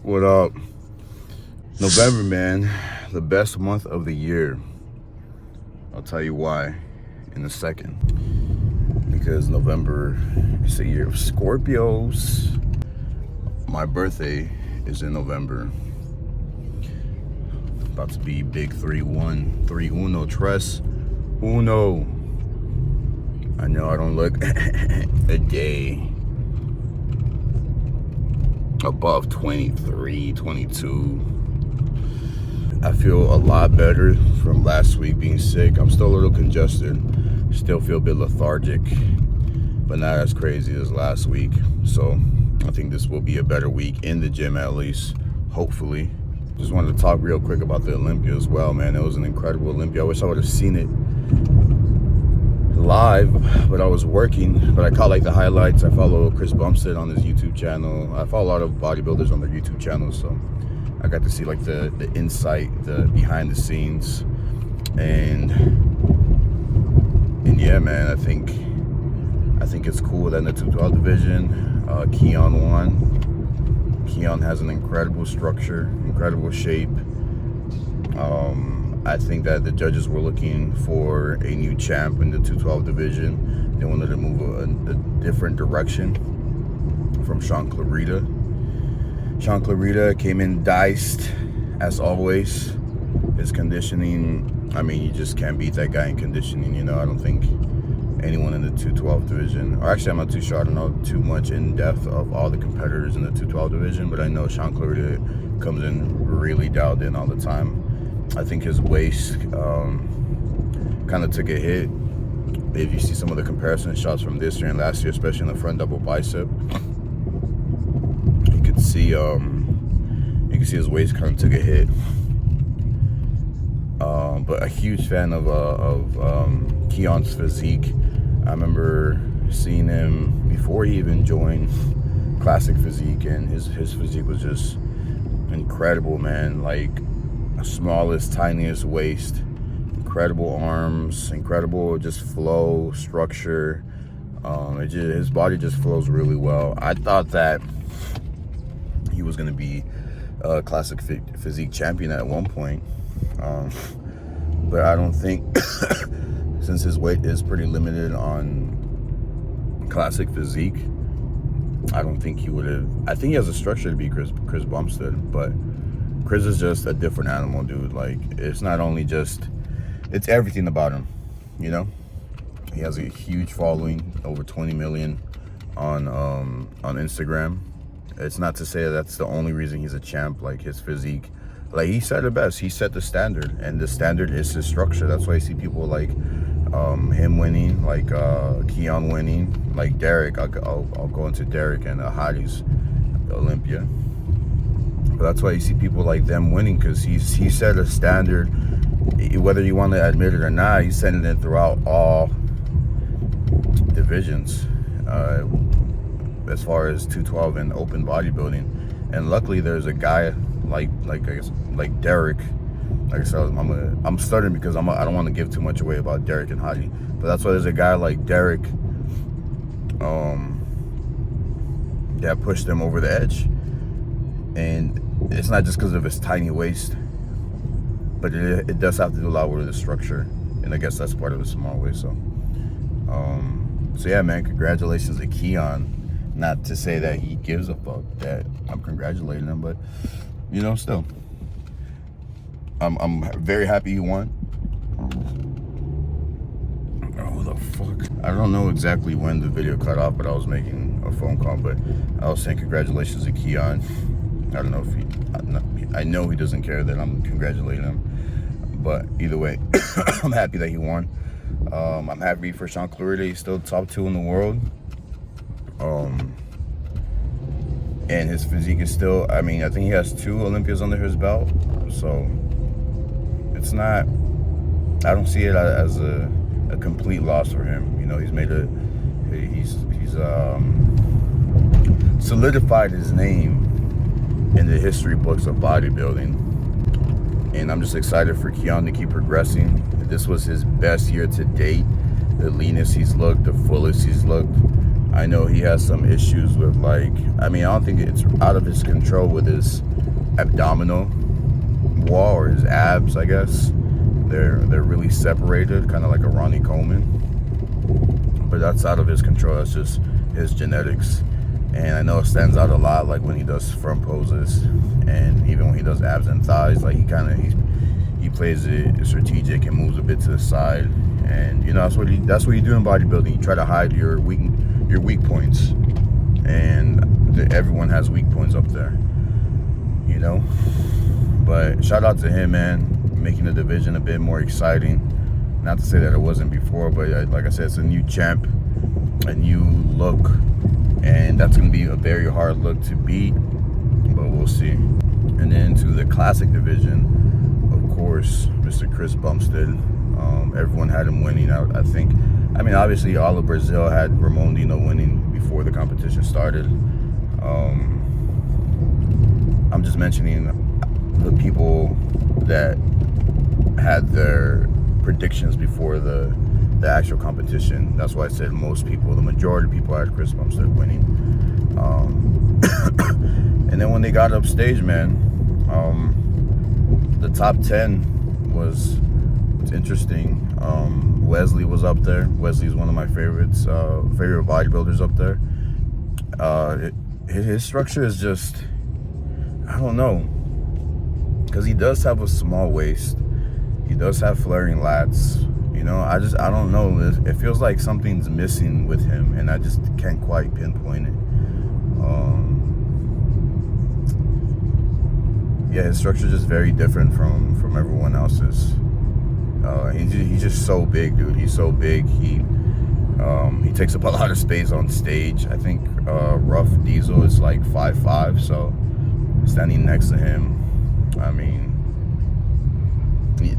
What up? November, man, the best month of the year. I'll tell you why in a second. Because November is the year of Scorpios. My birthday is in November. About to be big 3-1, 3-1, tres, uno. I know I don't look a day above 23, 22. I feel a lot better from last week being sick. I'm still a little congested. Still feel a bit lethargic, but not as crazy as last week. So I think this will be a better week in the gym, at least, hopefully. Just wanted to talk real quick about the Olympia as well, man. It was an incredible Olympia. I wish I would have seen it live, but I was working. But I caught like the highlights. I follow Chris Bumstead on his YouTube channel. I follow a lot of bodybuilders on their YouTube channels, so I got to see like the insight, the behind the scenes, and yeah, man. I think it's cool that in the 212 division, Keon won. Keon has an incredible structure, incredible shape. I think that the judges were looking for a new champ in the 212 division. They wanted to move a different direction from Sean Clarita. Sean Clarita came in diced, as always. His conditioning, I mean, you just can't beat that guy in conditioning, you know. I don't think anyone in the 212 division, or actually I'm not too sure, I don't know too much in depth of all the competitors in the 212 division, but I know Sean Clarita comes in really dialed in all the time. I think his waist kind of took a hit. If you see some of the comparison shots from this year and last year, especially in the front double bicep, you can see his waist kind of took a hit. But a huge fan of Keon's physique. I remember seeing him before he even joined Classic Physique, and his physique was just incredible, man. Like, smallest, tiniest waist, incredible arms, incredible just flow, structure. His body just flows really well. I thought that he was going to be a Classic Physique champion at one point, but I don't think since his weight is pretty limited on Classic Physique, I don't think he would have. I think he has a structure to be Chris Bumstead, but Chris is just a different animal, dude. Like, it's not only just, it's everything about him, you know? He has a huge following, over 20 million on Instagram. It's not to say that's the only reason he's a champ. Like, his physique, like, he set it best. He set the standard, and the standard is his structure. That's why you see people like him winning, like Keon winning, like Derek. I'll go into Derek and HADI's Olympia. But that's why you see people like them winning, because he set a standard. Whether you want to admit it or not, he's setting it throughout all divisions, as far as 212 and open bodybuilding. And luckily, there's a guy like Derek. Like I said, I'm stuttering because I don't want to give too much away about Derek and HADI. But that's why there's a guy like Derek that pushed them over the edge. And it's not just because of his tiny waist, but it does have to do a lot with the structure, and I guess that's part of his small waist. So yeah, man, congratulations to Keon. Not to say that he gives a fuck that I'm congratulating him, but you know, still, I'm very happy he won. Oh, the fuck! I don't know exactly when the video cut off, but I was making a phone call, but I was saying congratulations to Keon. I don't know if I know he doesn't care that I'm congratulating him, but either way, I'm happy that he won. I'm happy for Sean Clarita. He's still top 2 in the world. And his physique is still, I mean, I think he has 2 Olympias under his belt. So it's not, I don't see it as a complete loss for him. You know, he's solidified his name in the history books of bodybuilding, and I'm just excited for Keon to keep progressing. This was his best year to date. The leanest he's looked, the fullest he's looked. I know he has some issues with, like, I mean, I don't think it's out of his control with his abdominal wall, or his abs, I guess. They're really separated, kind of like a Ronnie Coleman. But that's out of his control. That's just his genetics. And I know it stands out a lot, like when he does front poses, and even when he does abs and thighs, like he plays it strategic and moves a bit to the side. And you know, that's what you do in bodybuilding. You try to hide your weak points, and everyone has weak points up there, you know. But shout out to him, man, making the division a bit more exciting. Not to say that it wasn't before, but like I said, it's a new champ, a new look, and that's going to be a very hard look to beat, but we'll see. And then to the classic division, of course, Mr. Chris Bumstead. Everyone had him winning. I think, I mean, obviously, all of Brazil had Ramon DINO winning before the competition started. I'm just mentioning the people that had their predictions before the actual competition. That's why I said most people. The majority of people had Chris Bumstead winning. And then when they got upstage, man, the top 10 was interesting. Wesley was up there. Wesley's one of my favorites, favorite bodybuilders up there. His structure is just, I don't know, because he does have a small waist. He does have flaring lats. You know, I don't know. It feels like something's missing with him, and I just can't quite pinpoint it. Yeah, his structure is just very different from everyone else's. He's just so big, dude. He's so big. He takes up a lot of space on stage. I think Rough Diesel is like 5'5", so standing next to him, I mean,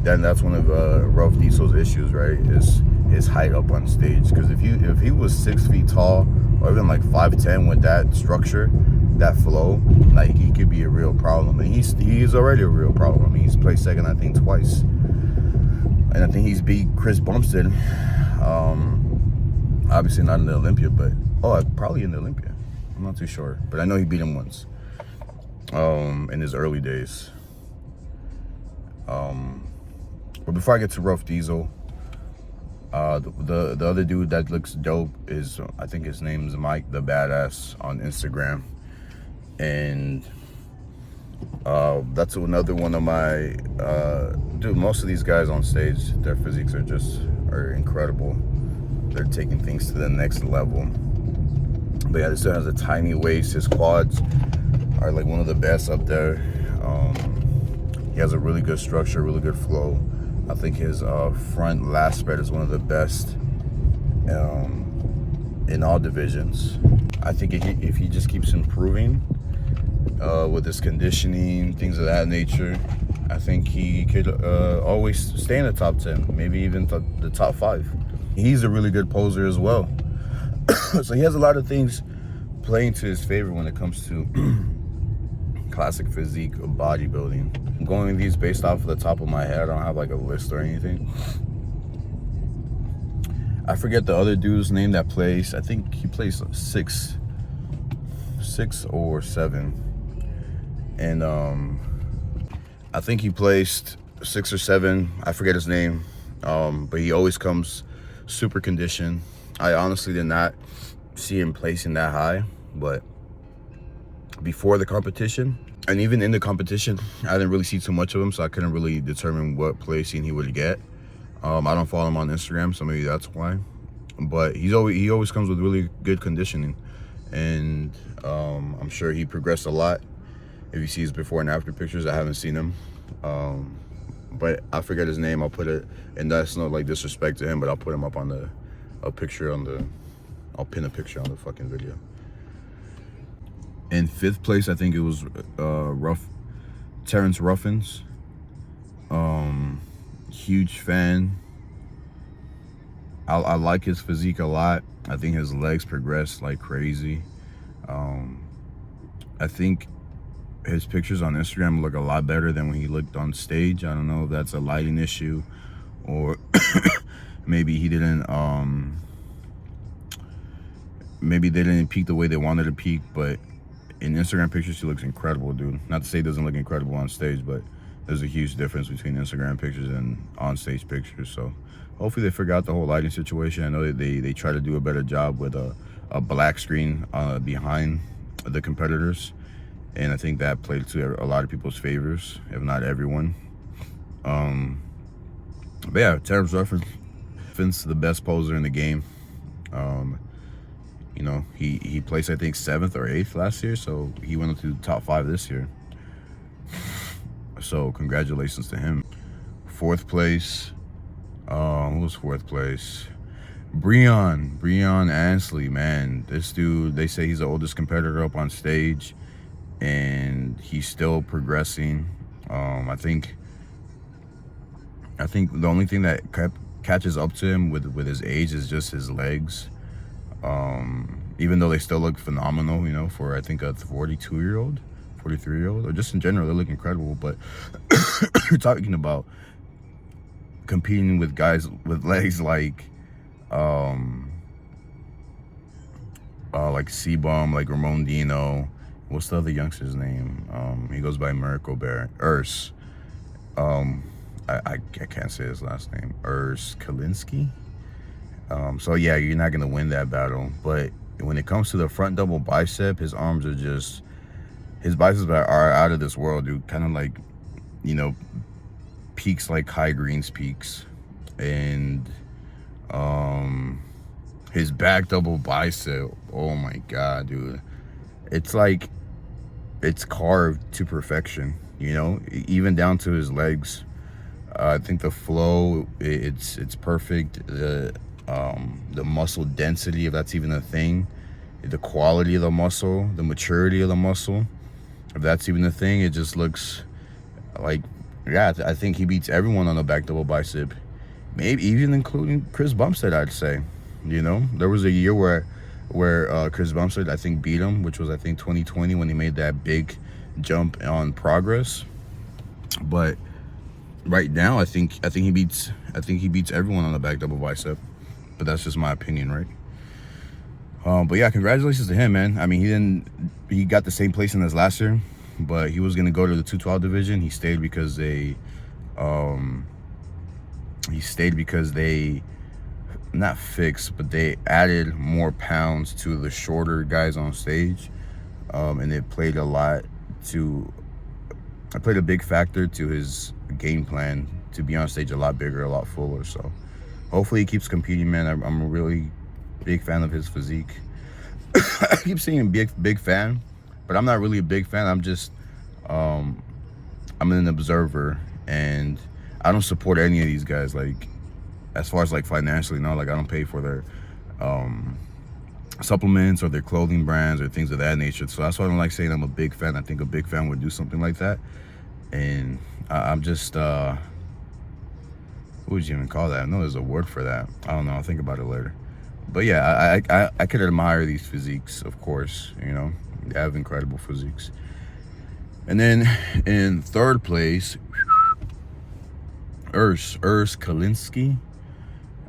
that's one of Rough Diesel's issues, right? Is his height up on stage. Because if he was 6 feet tall, or even like 5'10", with that structure, that flow, like, he could be a real problem. And he's already a real problem. I mean, he's placed second, I think, twice. And I think he's beat Chris Bumstead. Obviously not in the Olympia, but probably in the Olympia. I'm not too sure, but I know he beat him once. In his early days. But before I get to Rough Diesel, the other dude that looks dope is, I think his name is Mike the Badass on Instagram, and that's another one of my dude. Most of these guys on stage, their physiques are incredible. They're taking things to the next level. But yeah, this guy has a tiny waist. His quads are like one of the best up there. He has a really good structure, really good flow. I think his front lat spread is one of the best in all divisions. I think if he just keeps improving with his conditioning, things of that nature, I think he could always stay in the top 10, maybe even the top 5. He's a really good poser as well. So he has a lot of things playing to his favor when it comes to classic physique of bodybuilding. I'm going these based off of the top of my head. I don't have like a list or anything. I forget the other dude's name that plays. I think he plays 6 or 7. And I think he placed 6 or 7. I forget his name. But he always comes super conditioned. I honestly did not see him placing that high, but before the competition, and even in the competition, I didn't really see too much of him, so I couldn't really determine what placing he would get. I don't follow him on Instagram, so maybe that's why. But he always comes with really good conditioning, and I'm sure he progressed a lot. If you see his before and after pictures, I haven't seen him, but I forget his name. I'll put it, and that's not like disrespect to him, but I'll put him up on I'll pin a picture on the fucking video. In 5th place, I think it was Terrence Ruffins. Huge fan. I like his physique a lot. I think his legs progressed like crazy. I think his pictures on Instagram look a lot better than when he looked on stage. I don't know if that's a lighting issue, or maybe he didn't maybe they didn't peak the way they wanted to peak, but in Instagram pictures, he looks incredible, dude. Not to say he doesn't look incredible on stage, but there's a huge difference between Instagram pictures and on-stage pictures. So hopefully they figure out the whole lighting situation. I know that they try to do a better job with a black screen behind the competitors, and I think that played to a lot of people's favors, if not everyone. But yeah, Terrence Ruffin, the best poser in the game. You know, he placed, I think, 7th or 8th last year, so he went up to the top 5 this year. So congratulations to him. 4th place, who was 4th place? Breon Ansley, man. This dude, they say he's the oldest competitor up on stage, and he's still progressing. I think the only thing that catches up to him with his age is just his legs. Even though they still look phenomenal, you know, for I think a 42-year-old, 43-year-old, or just in general, they look incredible. But you're talking about competing with guys with legs like C-Bum, like Ramon DINO. What's the other youngster's name? He goes by Miracle Bear. Urs. I can't say his last name. Urs Kalinski. So yeah, you're not gonna win that battle. But when it comes to the front double bicep, his arms are just, his biceps are out of this world, dude. Kind of like, you know, peaks like Kai Green's peaks. And his back double bicep, oh my god, dude. It's like, it's carved to perfection, you know, even down to his legs. I think the flow, it's perfect. The muscle density, if that's even a thing, the quality of the muscle, the maturity of the muscle, if that's even a thing, it just looks like, yeah, I think he beats everyone on the back double bicep, maybe even including Chris Bumstead, I'd say. You know, there was a year where Chris Bumstead, I think, beat him, which was, I think, 2020, when he made that big jump on progress. But right now, I think he beats everyone on the back double bicep. But that's just my opinion, right? But yeah, congratulations to him, man. I mean, he got the same placing as last year, but he was gonna go to the 212 division. He stayed because they not fixed, but they added more pounds to the shorter guys on stage, and it played a big factor to his game plan to be on stage a lot bigger, a lot fuller. So hopefully he keeps competing, man. I'm a really big fan of his physique. I keep saying big fan, but I'm not really a big fan. I'm just I'm an observer, and I don't support any of these guys, like, as far as like financially, no, like I don't pay for their supplements or their clothing brands or things of that nature. So that's why I don't like saying I'm a big fan. I think a big fan would do something like that. And I'm just what would you even call that? I know there's a word for that. I don't know, I'll think about it later. But yeah, I could admire these physiques, of course. You know, they have incredible physiques. And then in 3rd place, Urs Kalinski.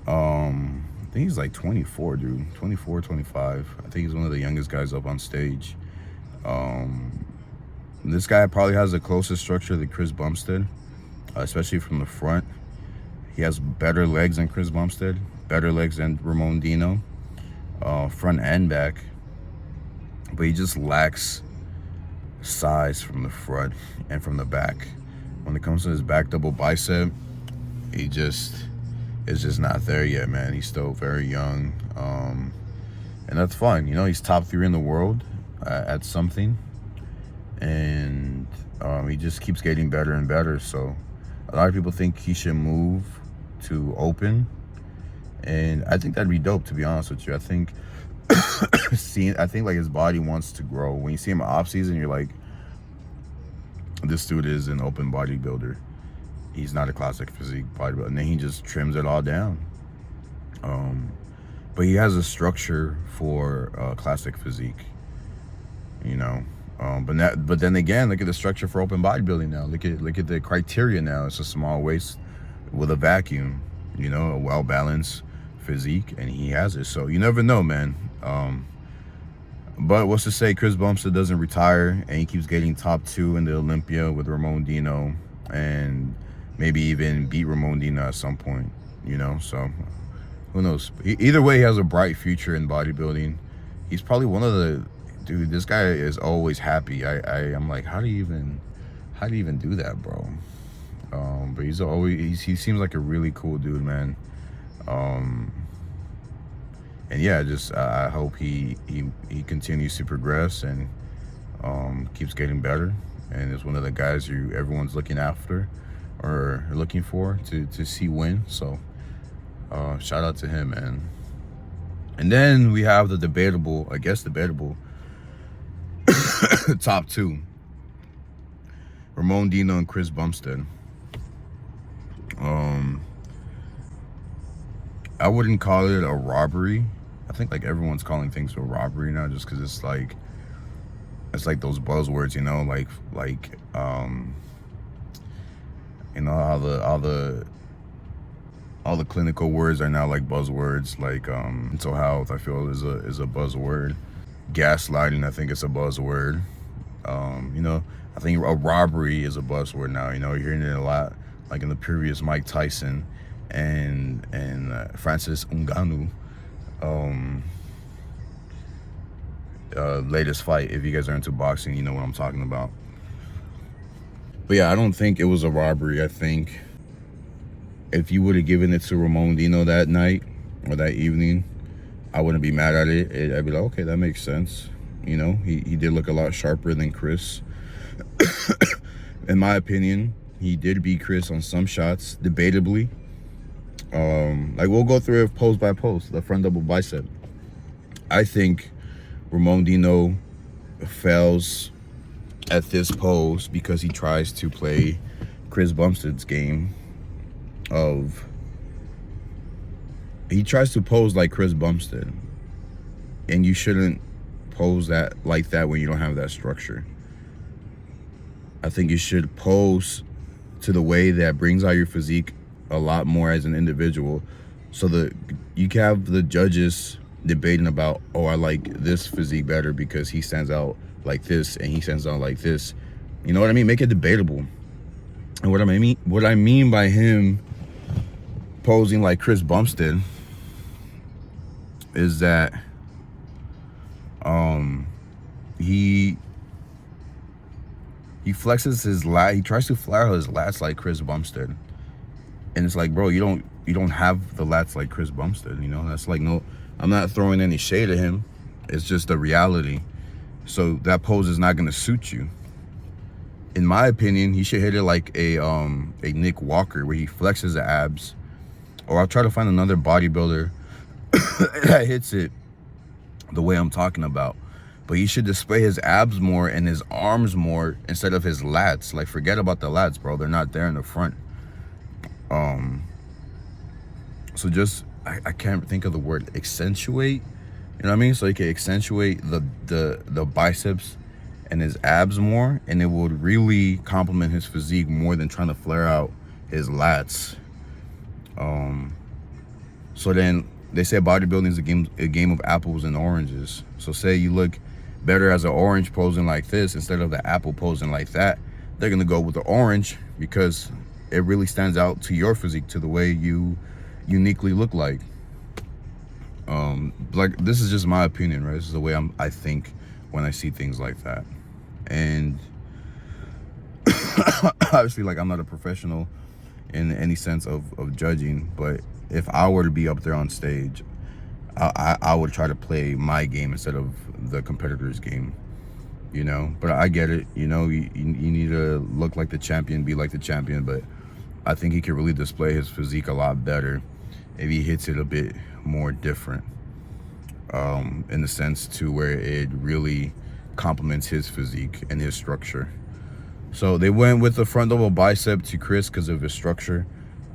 I think he's like 24, dude. 24, 25. I think he's one of the youngest guys up on stage. This guy probably has the closest structure to Chris Bumstead, especially from the front. He has better legs than Chris Bumstead, better legs than Ramon DINO, front and back. But he just lacks size from the front and from the back. When it comes to his back double bicep, it's just not there yet, man. He's still very young, and that's fine. You know, he's top 3 in the world at something, and he just keeps getting better and better. So a lot of people think he should move to open, and I think that'd be dope, to be honest with you. I think like his body wants to grow. When you see him off season, you're like, this dude is an open bodybuilder. He's not a classic physique bodybuilder. And then he just trims it all down. But he has a structure for classic physique, you know. But then again, look at the structure for open bodybuilding now. Look at the criteria now. It's a small waist with a vacuum, you know, a well-balanced physique, and he has it. So you never know, man. But what's to say Chris Bumstead doesn't retire and he keeps getting top 2 in the Olympia with Ramon DINO, and maybe even beat Ramon DINO at some point, you know? So who knows? Either way, he has a bright future in bodybuilding. He's probably one of the, dude, this guy is always happy. I'm like, how do you even do that, bro? But he seems like a really cool dude, man. And yeah, just I hope he continues to progress and keeps getting better, and is one of the guys who everyone's looking after or looking for to see win. So shout out to him, man. And then we have the debatable top 2, Ramon DINO and Chris Bumstead. I wouldn't call it a robbery. I think like everyone's calling things a robbery now, just because it's like those buzzwords, you know, like you know, all the clinical words are now like buzzwords, like mental health, I feel is a buzzword. Gaslighting, I think it's a buzzword. You know, I think a robbery is a buzzword now. You know, you're hearing it a lot, like in the previous Mike Tyson and Francis Ngannou latest fight. If you guys are into boxing, you know what I'm talking about. But yeah, I don't think it was a robbery. I think if you would have given it to Ramon DINO that night or that evening, I wouldn't be mad at it. I'd be like, okay, that makes sense. You know, he did look a lot sharper than Chris. In my opinion, he did beat Chris on some shots, debatably. Like, we'll go through it pose by pose. The front double bicep, I think Ramon DINO fails at this pose because he tries to play Chris Bumstead's game of, he tries to pose like Chris Bumstead, and you shouldn't pose that like that when you don't have that structure. I think you should pose to the way that brings out your physique a lot more as an individual, so that you can have the judges debating about, oh, I like this physique better because he stands out like this and he stands out like this. You know what I mean? Make it debatable. And what I mean by him posing like Chris Bumstead is that he flexes his lat. He tries to flare his lats like Chris Bumstead, and it's like, bro, you don't have the lats like Chris Bumstead. You know, that's like, no, I'm not throwing any shade at him. It's just the reality. So that pose is not gonna suit you. In my opinion, he should hit it like a Nick Walker, where he flexes the abs. Or I'll try to find another bodybuilder that hits it the way I'm talking about. But he should display his abs more and his arms more instead of his lats. Like, forget about the lats, bro. They're not there in the front. So just, I can't think of the word, accentuate. You know what I mean? So he can accentuate the biceps and his abs more, and it would really complement his physique more than trying to flare out his lats. So then they say bodybuilding is a game of apples and oranges. So say you look better as an orange posing like this instead of the apple posing like that, they're gonna go with the orange because it really stands out to your physique, to the way you uniquely look like. Like, this is just my opinion, right? This is the way I think when I see things like that. And obviously, like, I'm not a professional in any sense of judging, but if I were to be up there on stage, I would try to play my game instead of the competitor's game, you know? But I get it, you know, you need to look like the champion, be like the champion, but I think he could really display his physique a lot better if he hits it a bit more different, in the sense to where it really complements his physique and his structure. So they went with the front double bicep to Chris because of his structure.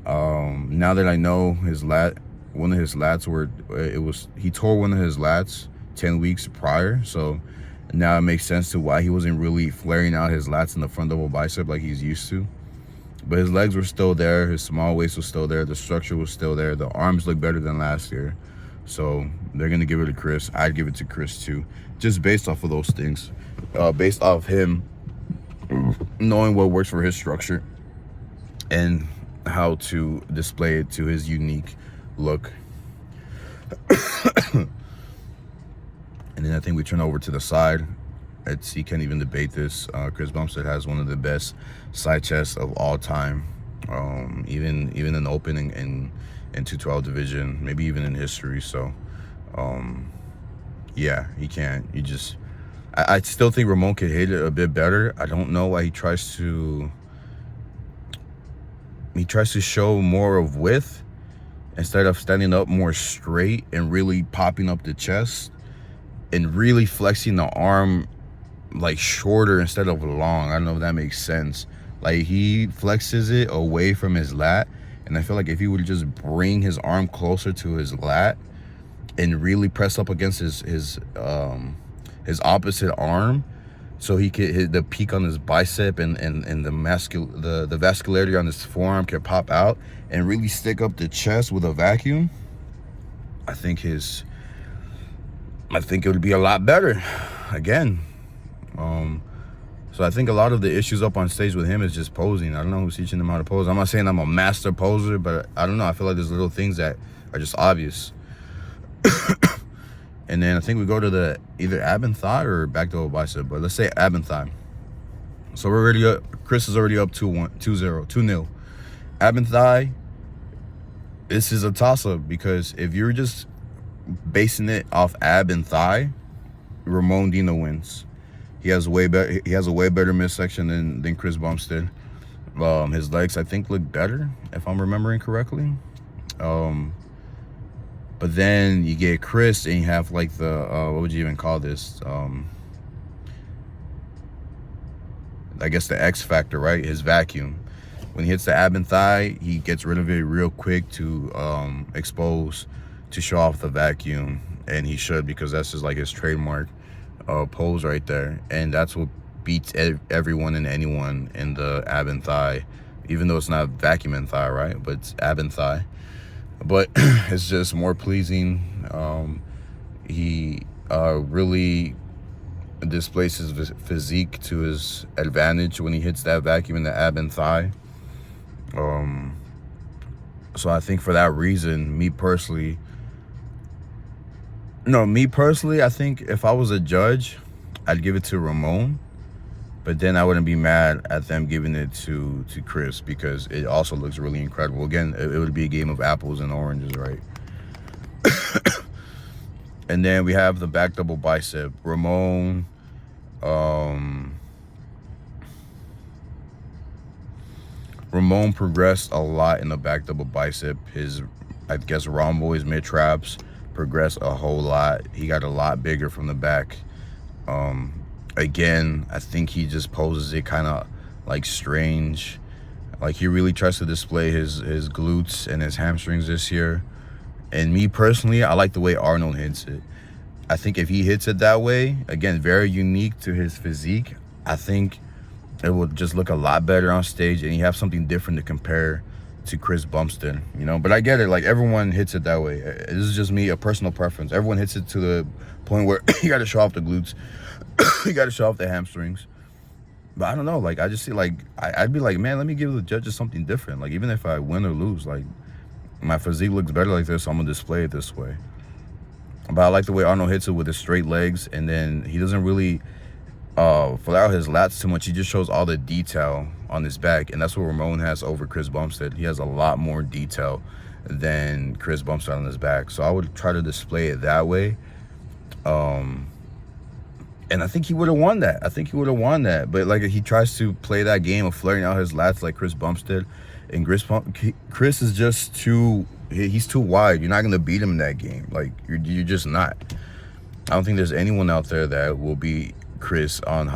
Now that I know one of his lats he tore one of his lats 10 weeks prior. So now it makes sense to why he wasn't really flaring out his lats in the front double bicep like he's used to. But his legs were still there. His small waist was still there. The structure was still there. The arms look better than last year. So they're gonna give it to Chris. I'd give it to Chris too, just based off of those things, based off him knowing what works for his structure and how to display it to his unique look. And then I think we turn over to the side. You can't even debate this. Chris Bumstead has one of the best side chests of all time, even in the open and 212 division, maybe even in history. So yeah, he can't. I still think Ramon could hit it a bit better. I don't know why he tries to show more of width instead of standing up more straight and really popping up the chest and really flexing the arm like shorter instead of long. I don't know if that makes sense. Like, he flexes it away from his lat, and I feel like if he would just bring his arm closer to his lat and really press up against his opposite arm, so he could hit the peak on his bicep and the vascularity on his forearm can pop out and really stick up the chest with a vacuum, I think it would be a lot better again. So I think a lot of the issues up on stage with him is just posing. I don't know who's teaching him how to pose. I'm not saying I'm a master poser, but I don't know. I feel like there's little things that are just obvious. And then I think we go to the either ab and thigh or back double bicep, but let's say ab and thigh. So we're already up. Chris is already up 2-0. Ab and thigh, this is a toss-up, because if you're just basing it off ab and thigh, Ramon DINO wins. He has a way better midsection than Chris Bumstead. His legs, I think, look better, if I'm remembering correctly. But then you get Chris and you have like the what would you even call this? I guess the X factor, right? His vacuum. When he hits the ab and thigh, he gets rid of it real quick to expose, to show off the vacuum, and he should, because that's just like his trademark pose right there. And that's what beats everyone and anyone in the ab and thigh, even though it's not vacuum and thigh, right? But it's ab and thigh. But it's just more pleasing. He really displays his physique to his advantage when he hits that vacuum in the ab and thigh. So I think for that reason, me personally, I think if I was a judge, I'd give it to Ramon. But then I wouldn't be mad at them giving it to Chris, because it also looks really incredible. Again, it would be a game of apples and oranges, right? And then we have the back double bicep. Ramon, progressed a lot in the back double bicep. I guess rhomboids, mid traps progressed a whole lot. He got a lot bigger from the back. Again, I think he just poses it kind of like strange. Like, he really tries to display his glutes and his hamstrings this year. And me personally, I like the way Arnold hits it. I think if he hits it that way, again, very unique to his physique, I think it will just look a lot better on stage, and you have something different to compare to Chris Bumstead, But I get it, like, everyone hits it that way. This is just me, a personal preference. Everyone hits it to the point where you got to show off the glutes. You got to show off the hamstrings. But I don't know, like, I just see, like, I'd be like, man, let me give the judges something different. Like, even if I win or lose, like, my physique looks better like this, so I'm going to display it this way. But I like the way Arnold hits it with his straight legs, and then he doesn't really fill out his lats too much. He just shows all the detail on his back, and that's what Ramon has over Chris Bumstead. He has a lot more detail than Chris Bumstead on his back. So I would try to display it that way. And I think he would have won that. But, like, he tries to play that game of flaring out his lats like Chris Bumstead. And Chris is just he's too wide. You're not going to beat him in that game. Like, you're just not. I don't think there's anyone out there that will beat Chris on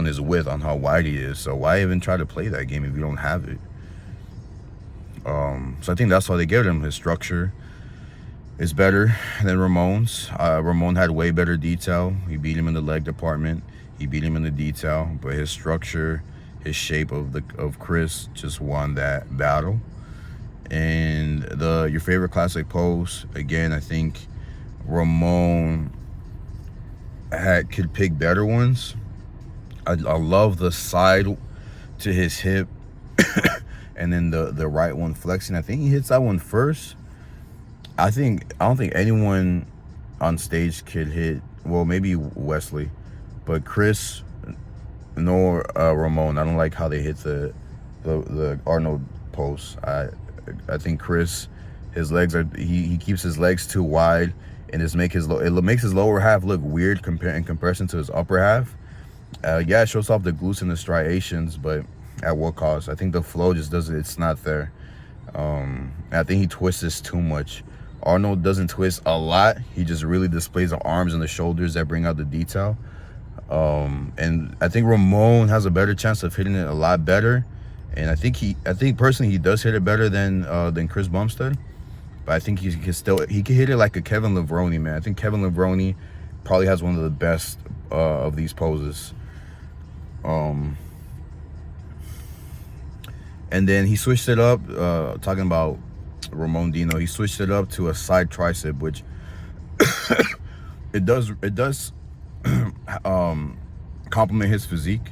his width, on how wide he is. So why even try to play that game if you don't have it? So I think that's why they gave him. His structure is better than Ramon's. Ramon had way better detail. He beat him in the leg department. He beat him in the detail, but his structure, his shape of Chris just won that battle. And your favorite classic pose, again, I think Ramon could pick better ones. I love the side to his hip and then the right one flexing. I think he hits that one first. I don't think anyone on stage could hit, well, maybe Wesley, but Chris nor Ramon. I don't like how they hit the Arnold pose. I think Chris, his legs are, he keeps his legs too wide, and it makes his lower half look weird in comparison to his upper half. Yeah, it shows off the glutes and the striations, but at what cost? I think the flow just doesn't, it's not there. I think he twists this too much. Arnold doesn't twist a lot. He just really displays the arms and the shoulders that bring out the detail. And I think Ramon has a better chance of hitting it a lot better. And I think personally he does hit it better than Chris Bumstead. But I think he can hit it like a Kevin Levrone, man. I think Kevin Levrone probably has one of the best of these poses. And then he switched it up, talking about Ramon DINO. He switched it up to a side tricep, which it does complement his physique.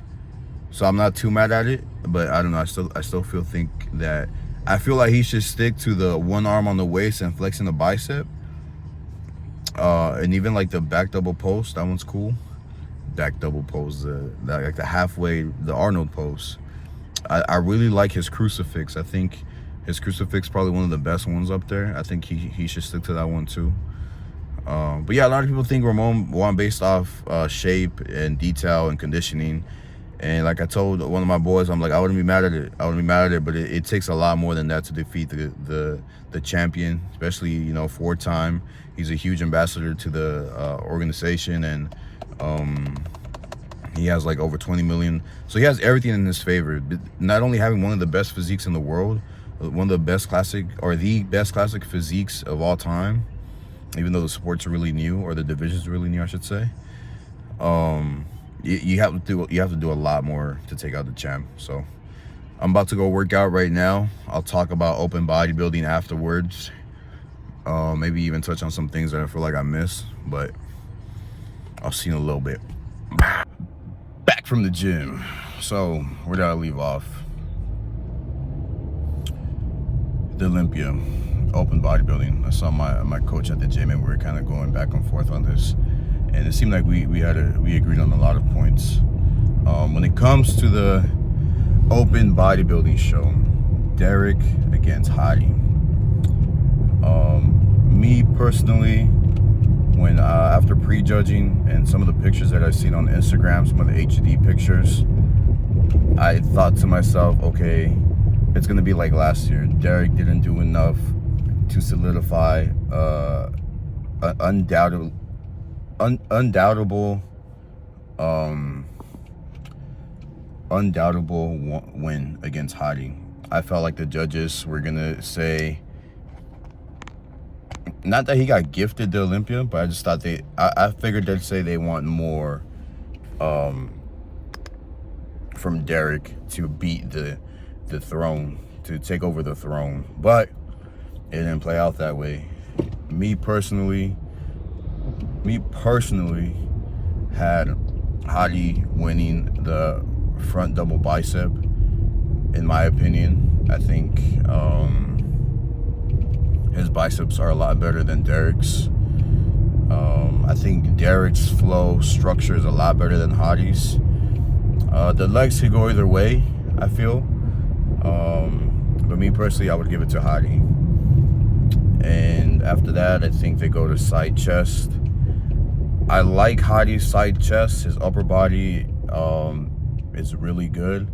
So I'm not too mad at it, but I don't know. I still think that I feel like he should stick to the one arm on the waist and flexing the bicep. And even like the back double post, that one's cool. Back double pose, like the halfway, the Arnold pose. I really like his crucifix. I think his crucifix is probably one of the best ones up there. I think he should stick to that one too. But yeah, a lot of people think Ramon won based off shape and detail and conditioning. And like I told one of my boys, I'm like, I wouldn't be mad at it. But it takes a lot more than that to defeat the champion, especially, you know, 4-time. He's a huge ambassador to the organization, and he has like over 20 million. So he has everything in his favor. Not only having one of the best physiques in the world, one of the best classic, or the best classic physiques of all time, even though the sport's really new, or the division's really new, I should say. You have to do a lot more to take out the champ. So I'm about to go work out right now. I'll talk about open bodybuilding afterwards. Maybe even touch on some things that I feel like I missed, but I'll see you in a little bit. Back from the gym. So where did I leave off? The Olympia, open bodybuilding. I saw my coach at the gym, and we were kind of going back and forth on this, and it seemed like we agreed on a lot of points. When it comes to the open bodybuilding show, Derek against HADI. Me personally, when after prejudging and some of the pictures that I've seen on Instagram, some of the HD pictures, I thought to myself, okay, it's gonna be like last year. Derek didn't do enough to solidify undoubtable win against HADI. I felt like the judges were gonna say, not that he got gifted the Olympia, but I just thought I figured they'd say they want more from Derek to beat the throne, to take over the throne. But it didn't play out that way. Me personally had HADI winning the front double bicep. In my opinion, I think his biceps are a lot better than Derek's. I think Derek's flow structure is a lot better than HADI's. The legs could go either way, I feel. But me personally, I would give it to HADI. And after that, I think they go to side chest. I like HADI's side chest. His upper body is really good.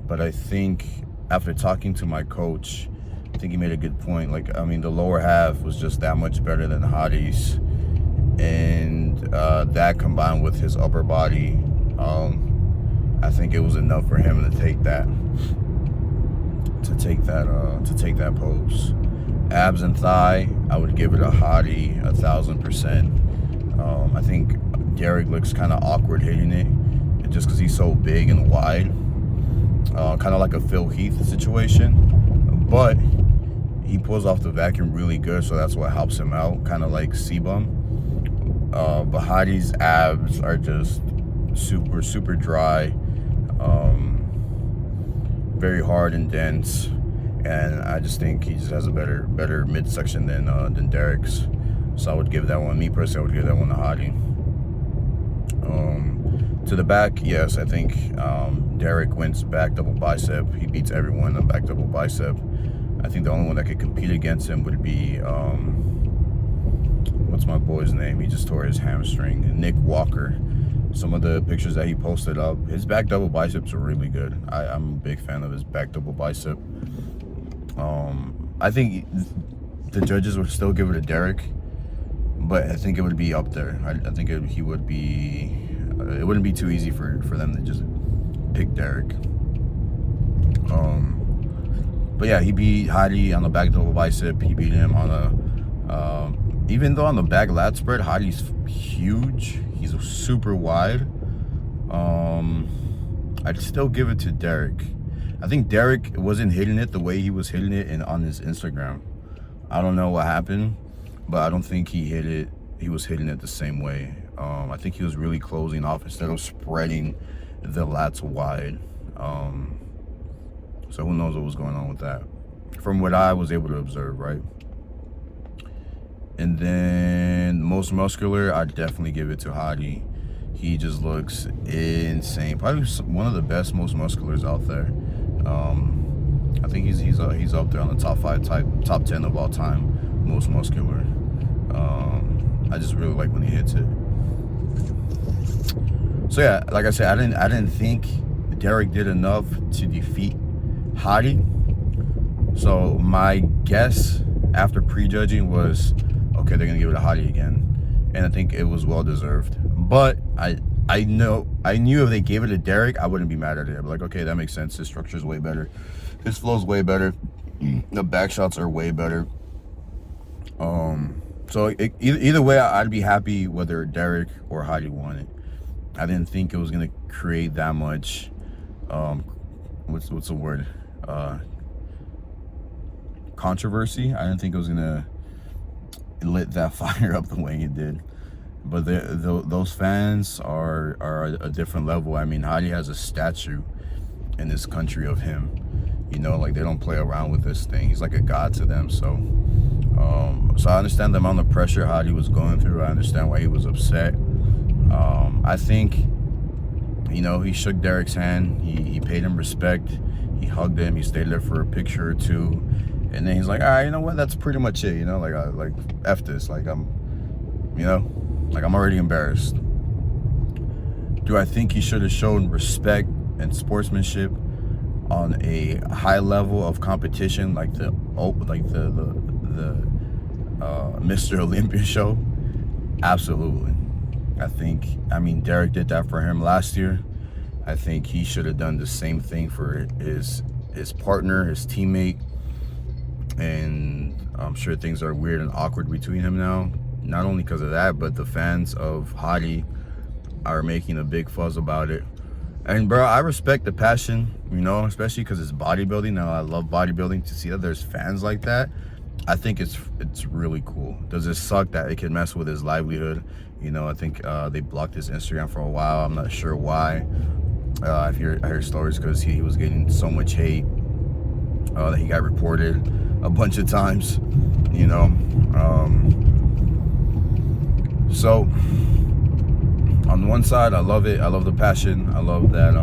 But I think after talking to my coach, I think he made a good point. Like, I mean, the lower half was just that much better than HADI's. And that combined with his upper body, I think it was enough for him to take that. To take that pose. Abs and thigh, I would give it a HADI 1,000%. I think Derek looks kind of awkward hitting it, just because he's so big and wide, kind of like a Phil Heath situation. But he pulls off the vacuum really good, so that's what helps him out, kind of like Sebum. But Hadi's abs are just super dry, very hard and dense, and I just think he just has a better midsection than Derek's. So I would give that one, me personally, I would give that one to Hadi. To the back, yes, I think Derek wins back double bicep. He beats everyone in the back double bicep. I think the only one that could compete against him would be, what's my boy's name? He just tore his hamstring. Nick Walker. Some of the pictures that he posted up, his back double biceps are really good. I'm a big fan of his back double bicep. I think the judges would still give it to Derek, but I think it would be up there. I think he would be. It wouldn't be too easy for them to just pick Derek. But yeah, he beat Hadi on the back double bicep. He beat him on a. Even though on the back lat spread, Hadi's huge. He's super wide. I'd still give it to Derek. I think Derek wasn't hitting it the way he was hitting it on his Instagram. I don't know what happened, but I don't think he hit it. He was hitting it the same way. I think he was really closing off instead of spreading the lats wide. So who knows what was going on with that? From what I was able to observe, right? And then most muscular, I'd definitely give it to Hadi. He just looks insane. Probably one of the best most musculars out there. I think he's up there on the top 10 of all time, most muscular. I just really like when he hits it. So yeah, like I said, I didn't think Derek did enough to defeat Hadi. So my guess after prejudging was, okay, they're gonna give it to Hadi again, and I think it was well deserved. But I knew if they gave it to Derek, I wouldn't be mad at it. I'd be like, okay, that makes sense. His structure's way better, his flow's way better, the back shots are way better. So either way, I'd be happy whether Derek or Hadi won it. I didn't think it was gonna create that much. What's the word? Controversy. I didn't think it was gonna lit that fire up the way it did. But those fans are a different level. I mean, Hadi has a statue in this country of him. You know, like they don't play around with this thing. He's like a god to them. So I understand the amount of pressure Hadi was going through. I understand why he was upset. I think, you know, he shook Derek's hand. He paid him respect. He hugged him. He stayed there for a picture or two. And then he's like, all right, you know what? That's pretty much it. You know, like F this. Like I'm already embarrassed. Do I think he should have shown respect and sportsmanship on a high level of competition, like the Mr. Olympia show? Absolutely. I mean, Derek did that for him last year. I think he should have done the same thing for his partner, his teammate. And I'm sure things are weird and awkward between him now. Not only because of that, but the fans of Hadi are making a big fuss about it. And bro, I respect the passion, you know, especially because it's bodybuilding. Now I love bodybuilding. To see that there's fans like that, I think it's really cool. Does it suck that it can mess with his livelihood? You know, I think they blocked his Instagram for a while. I'm not sure why. I hear stories because he was getting so much hate that he got reported a bunch of times, you know. So on one side, I love it. I love the passion. I love that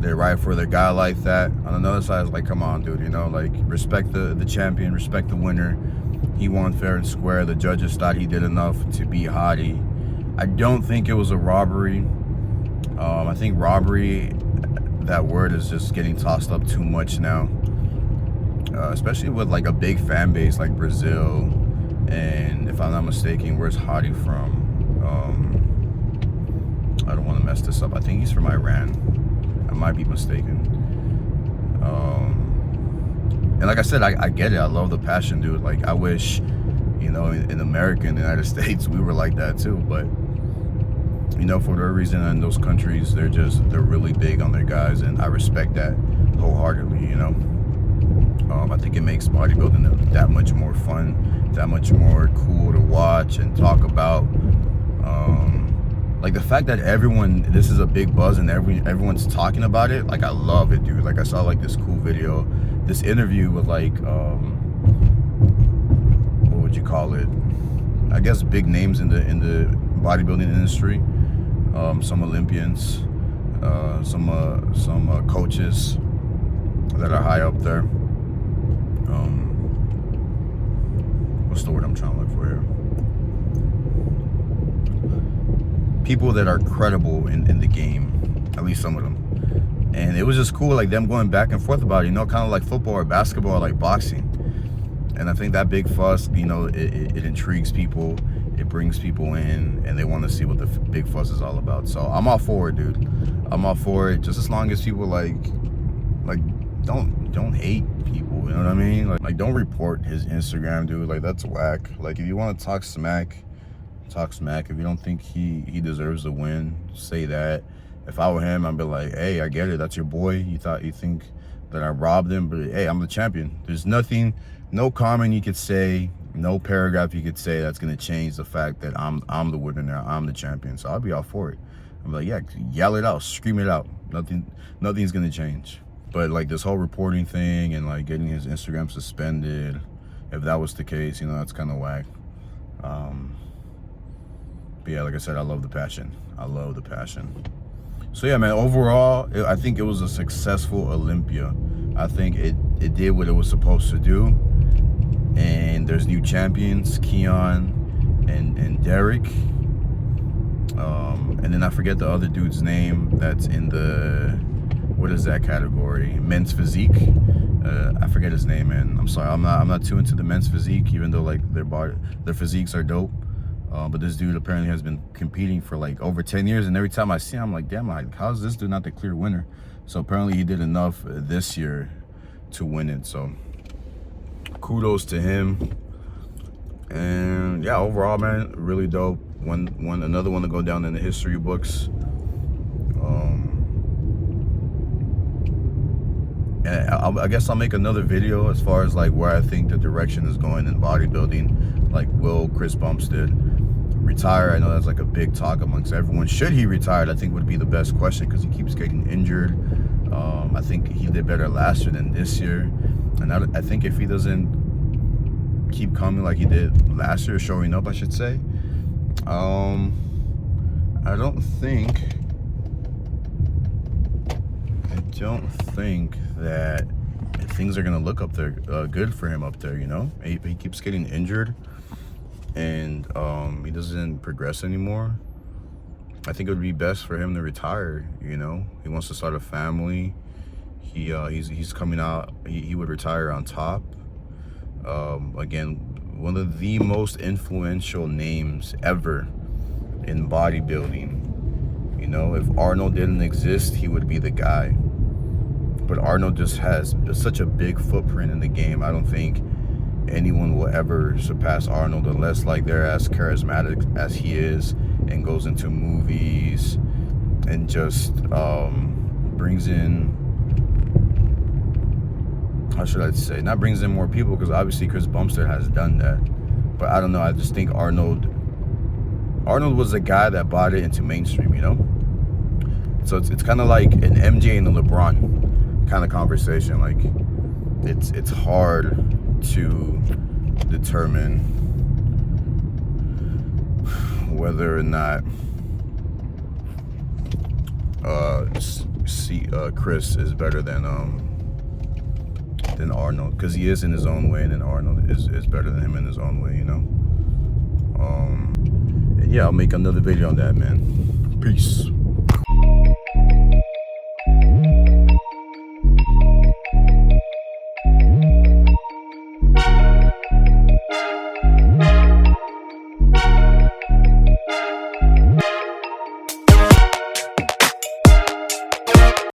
they ride for their guy like that. On another side, it's like, come on, dude, you know, like respect the champion, respect the winner. He won fair and square. The judges thought he did enough to beat Hadi. I don't think it was a robbery. I think robbery, that word is just getting tossed up too much now. Especially with like a big fan base like Brazil, and if I'm not mistaken, where's Hadi from? I don't want to mess this up. I think he's from Iran. I might be mistaken. And like I said, I get it. I love the passion, dude. Like I wish, you know, in America, in the United States, we were like that too. But you know, for whatever reason, in those countries, they're really big on their guys, and I respect that wholeheartedly. You know. I think it makes bodybuilding that much more fun, that much more cool to watch and talk about. Like the fact that this is a big buzz and everyone's talking about it, like I love it, dude. Like I saw like this cool video, this interview with like, what would you call it? I guess big names in the bodybuilding industry, some Olympians, some coaches that are high up there. What's the word I'm trying to look for here? People that are credible in the game, at least some of them. And it was just cool, like them going back and forth about it, you know, kind of like football or basketball or like boxing. And I think that big fuss, you know, it intrigues people, it brings people in, and they want to see what the big fuss is all about. So I'm all for it, dude. I'm all for it, just as long as people like don't hate people, you know what I mean? Like don't report his Instagram, dude. Like that's whack. Like if you want to talk smack, talk smack. If you don't think he deserves the win, say that. If I were him, I'd be like, hey, I get it, that's your boy. You think that I robbed him, but hey, I'm the champion. There's nothing, no comment you could say, no paragraph you could say that's gonna change the fact that I'm the winner now, I'm the champion. So I'll be all for it. I'm like, yeah, yell it out, scream it out. Nothing's gonna change. But like this whole reporting thing and like getting his Instagram suspended, if that was the case, you know, that's kind of whack. But yeah, like I said, I love the passion. I love the passion. So yeah, man, overall, I think it was a successful Olympia. I think it did what it was supposed to do. And there's new champions, Keon and Derek. And then I forget the other dude's name that's in the, what is that category? Men's physique. I forget his name, man. I'm sorry, I'm not too into the men's physique, even though like their physiques are dope. But this dude apparently has been competing for like over 10 years, and every time I see him, I'm like, damn, like, how's this dude not the clear winner? So apparently he did enough this year to win it. So kudos to him. And yeah, overall, man, really dope. Another one to go down in the history books. And I guess I'll make another video as far as like where I think the direction is going in bodybuilding. Like, will Chris Bumstead retire? I know that's like a big talk amongst everyone. Should he retire? I think would be the best question, because he keeps getting injured. I think he did better last year than this year, and I think if he doesn't keep coming like he did last year, showing up I should say, I don't think that things are gonna look up there good for him up there, you know. He keeps getting injured, and he doesn't progress anymore. I think it would be best for him to retire, you know. He wants to start a family. He's coming out, he would retire on top. Again, one of the most influential names ever in bodybuilding. You know, if Arnold didn't exist, he would be the guy. But Arnold just has such a big footprint in the game. I don't think anyone will ever surpass Arnold, unless like they're as charismatic as he is and goes into movies and just brings in, how should I say, not brings in more people, because obviously Chris Bumstead has done that. But I don't know, I just think Arnold was the guy that brought it into mainstream, you know. So it's kind of like an MJ and a LeBron kind of conversation. Like it's hard to determine whether or not Chris is better than Arnold, because he is in his own way, and then Arnold is better than him in his own way, you know. And yeah, I'll make another video on that, man. Peace.